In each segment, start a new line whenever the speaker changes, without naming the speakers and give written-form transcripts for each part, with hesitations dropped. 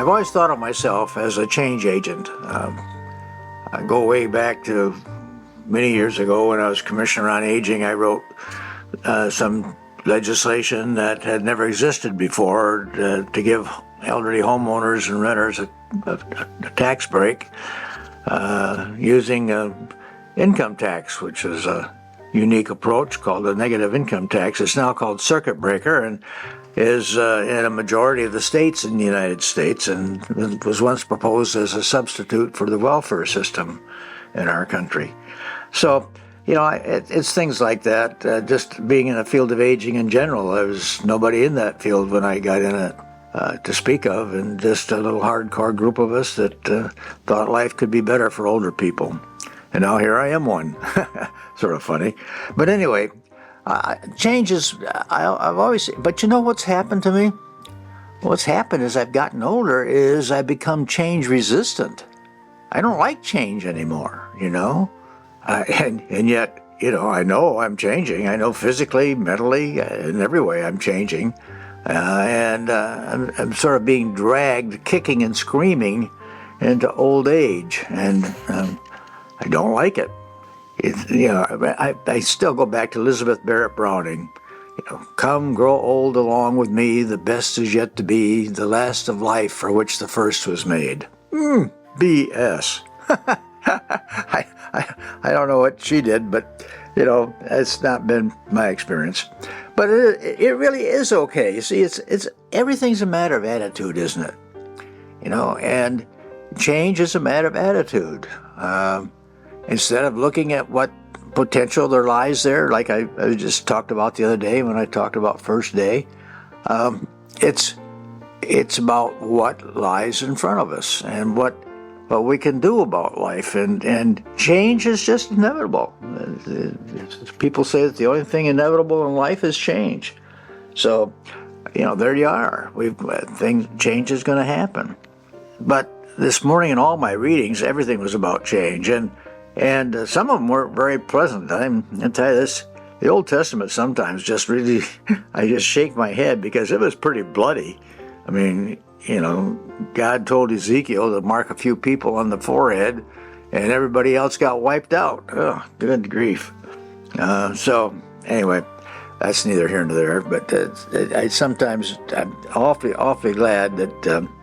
I've always thought of myself as a change agent. I go way back to many years ago when I was Commissioner on Aging. I wrote some legislation that had never existed before to give elderly homeowners and renters a tax break using income tax, which is a unique approach called a negative income tax. It's now called circuit breaker and is in a majority of the states in the United States, and was once proposed as a substitute for the welfare system in our country. So, it's things like that. Just being in the field of aging in general, there was nobody in that field when I got in it to speak of, and just a little hardcore group of us that thought life could be better for older people. And now here I am one. Sort of funny. But anyway, change is, I've always, but you know what's happened to me? What's happened as I've gotten older is I've become change resistant. I don't like change anymore, and yet, I know I'm changing. I know physically, mentally, in every way I'm changing. And I'm sort of being dragged, kicking and screaming, into old age. And I don't like it. I still go back to Elizabeth Barrett Browning. Come, grow old along with me. The best is yet to be, the last of life for which the first was made. BS. I don't know what she did, but it's not been my experience. But it really is okay. You see, it's everything's a matter of attitude, isn't it? And change is a matter of attitude. Instead of looking at what potential there lies there, like I just talked about the other day when I talked about First Day, it's about what lies in front of us and what we can do about life, and change is just inevitable. People say that the only thing inevitable in life is change. So, there you are. Change is going to happen. But this morning in all my readings, everything was about change, and some of them weren't very pleasant. I'm going to tell you this, the Old Testament sometimes just really, I just shake my head because it was pretty bloody. I mean, God told Ezekiel to mark a few people on the forehead, and everybody else got wiped out. Oh, good grief. So anyway, that's neither here nor there, but I'm awfully glad that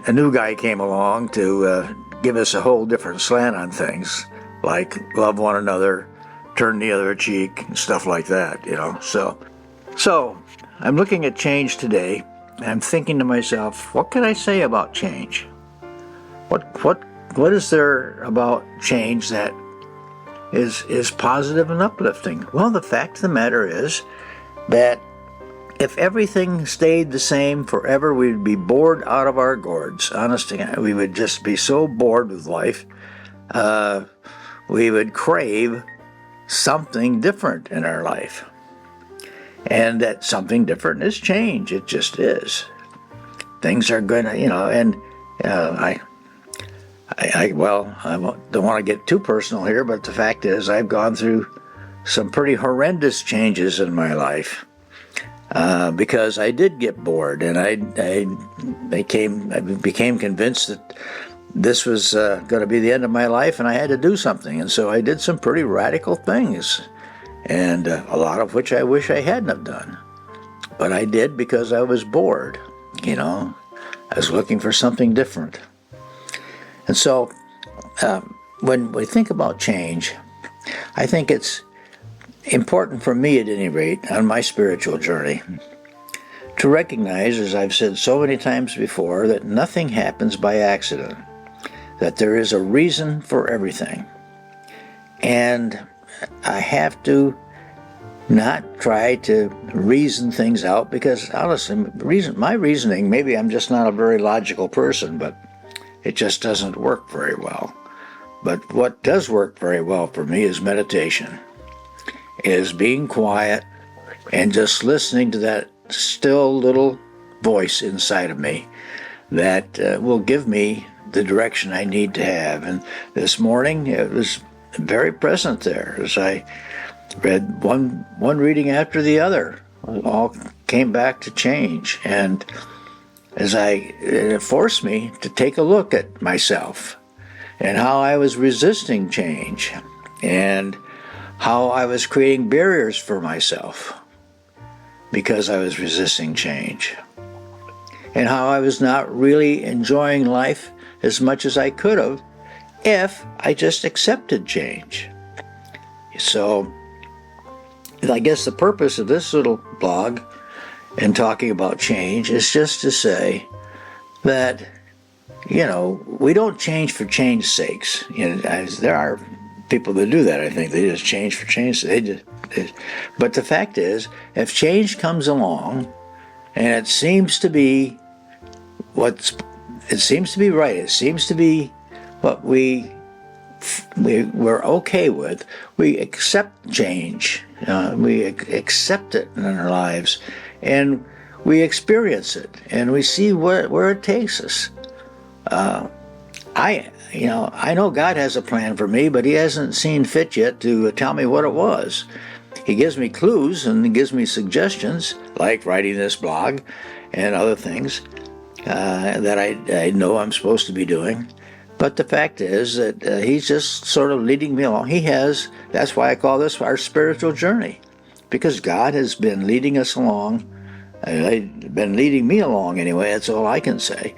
a new guy came along to give us a whole different slant on things, like love one another, turn the other cheek, and stuff like that, So I'm looking at change today, and I'm thinking to myself, what can I say about change? What is there about change that is positive and uplifting? Well, the fact of the matter is that if everything stayed the same forever, we'd be bored out of our gourds. Honestly, we would just be so bored with life. We would crave something different in our life. And that something different is change. It just is. Things are going to, I don't want to get too personal here, but the fact is I've gone through some pretty horrendous changes in my life. Because I did get bored, and I became convinced that this was going to be the end of my life, and I had to do something. And so I did some pretty radical things, and a lot of which I wish I hadn't have done. But I did because I was bored. I was looking for something different. And so when we think about change, I think it's important for me, at any rate, on my spiritual journey, to recognize, as I've said so many times before, that nothing happens by accident, that there is a reason for everything. And I have to not try to reason things out, because honestly, my reasoning, maybe I'm just not a very logical person, but it just doesn't work very well. But what does work very well for me is meditation. Is being quiet and just listening to that still little voice inside of me that will give me the direction I need to have. And this morning it was very present there as I read one reading after the other. It all came back to change, and it forced me to take a look at myself and how I was resisting change and how I was creating barriers for myself because I was resisting change, and how I was not really enjoying life as much as I could have if I just accepted change. So I guess the purpose of this little blog and talking about change is just to say that, we don't change for change's sakes. There are people that do that. I think they just change for change. But the fact is, if change comes along and it seems to be right, it seems to be what we're okay with, we accept change. We accept it in our lives, and we experience it, and we see where it takes us. I know God has a plan for me, but He hasn't seen fit yet to tell me what it was. He gives me clues and He gives me suggestions, like writing this blog and other things that I know I'm supposed to be doing. But the fact is that He's just sort of leading me along. That's why I call this our spiritual journey, because God has been leading us along. Been leading me along anyway, that's all I can say,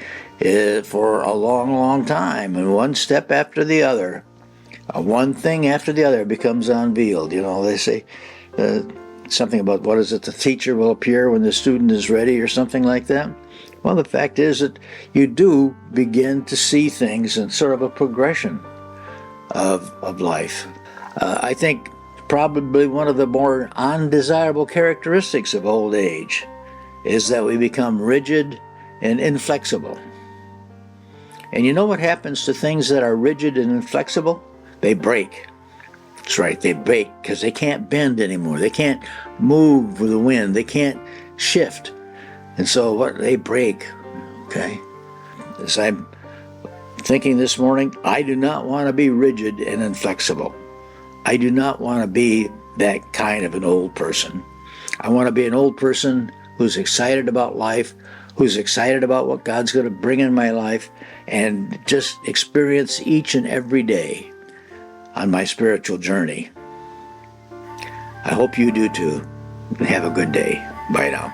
for a long, long time, and one step after the other, one thing after the other becomes unveiled. They say something about, what is it, the teacher will appear when the student is ready, or something like that. Well, the fact is that you do begin to see things in sort of a progression of life. I think probably one of the more undesirable characteristics of old age is that we become rigid and inflexible. And you know what happens to things that are rigid and inflexible? They break. That's right, they break because they can't bend anymore. They can't move with the wind. They can't shift. And so they break, okay? As I'm thinking this morning, I do not want to be rigid and inflexible. I do not want to be that kind of an old person. I want to be an old person who's excited about life, who's excited about what God's going to bring in my life, and just experience each and every day on my spiritual journey. I hope you do too. Have a good day. Bye now.